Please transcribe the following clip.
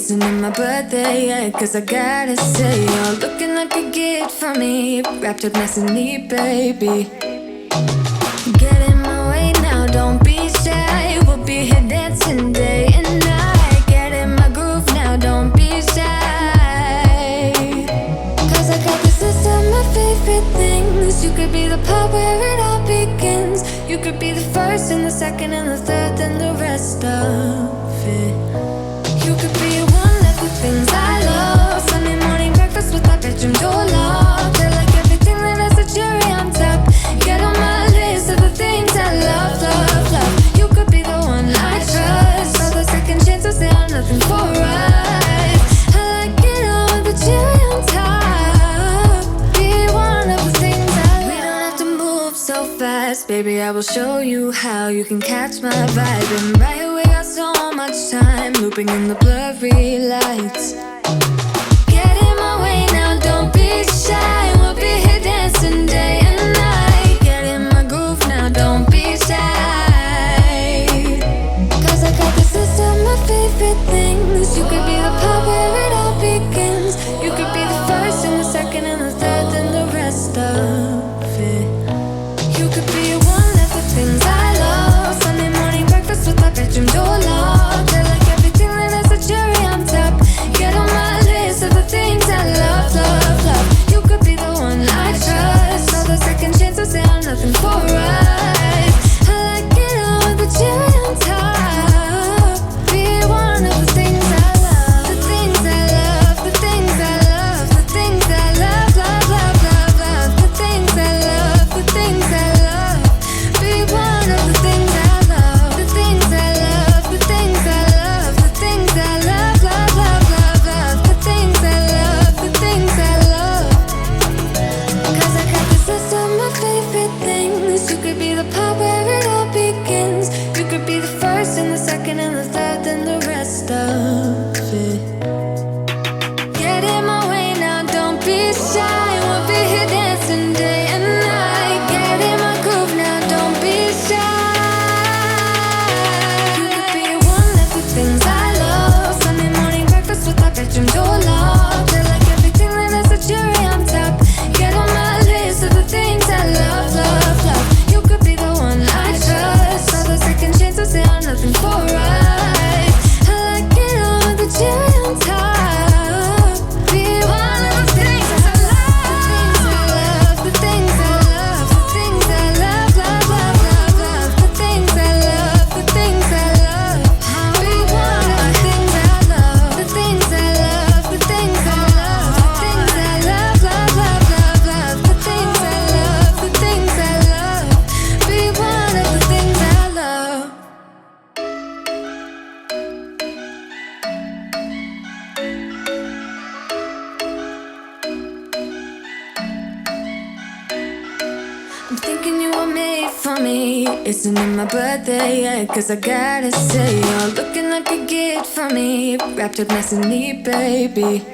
Isn't it my birthday yet? Cause I gotta say, you're looking like a gift for me, wrapped up nice and neat, baby. Get in my way now, don't be shy. We'll be here dancing day and night. Get in my groove now, don't be shy. Cause I got this list of my favorite things. You could be the part where it all begins. You could be the first and the second and the third and the rest of it. You could be one of the things I love. Sunday morning breakfast with my bedroom door locked. I like everything that has a cherry on top. Get on my list of the things I love, love, love. You could be the one I trust. All the second chances, they are nothing for us. I like it all with the cherry on top. Be one of the things I love. We don't have to move so fast, baby, I will show you how you can catch my vibe. And right here we got so much time, looping in the blurry lights. Get in my way now, don't be shy. We'll be here dancing day and night. Get in my groove now, don't be shy. Cause I got this list of my favorite things. You could be the part where it all begins. You could be the first and the second and the third and the rest of it. You could be one of the things I love. Sunday morning breakfast with my bedroom door locked. I like everything that has a cherry on top. Get on my list of the things I love, love, love. You could be the one I trust. All the second chances, they are nothing for us. I like it all with the cherry on top. Be one of the things I love. The things I love, the things I love, the things I love, love, love, love, love. The things I love, the things I love. Be one of the things I love. The things I love, the things I love, the things I love, love, love, love, love. The things I love, the things I love. Cause I got this list of my favorite things. You could be the part where it all begins. You could be the first and the second and the third and the rest of it. Get in my way now, don't be shy. We'll be here dancing day and night. Get in my groove now, don't be shy. You could be one of the things I love. Sunday morning breakfast with my bedroom door locked. I like everything that has a cherry on top. Get on my list of the things I love, love, love. You could be the one I trust. All the second chances, they are nothing for us. I like it all with the cherry on top. Be one of the things I love. The things I love, the things I love, the things I love, love, love, love, love. The things I love, the things I love. Be one of the things I love. The things I love, the things I love, the things I love, love, love, love, love. The things I love, the things I love. Be one of the things I love. I'm thinking you were made for me. Isn't it my birthday yet? Cause I gotta say, you're looking like a gift for me, wrapped up nice and neat, baby.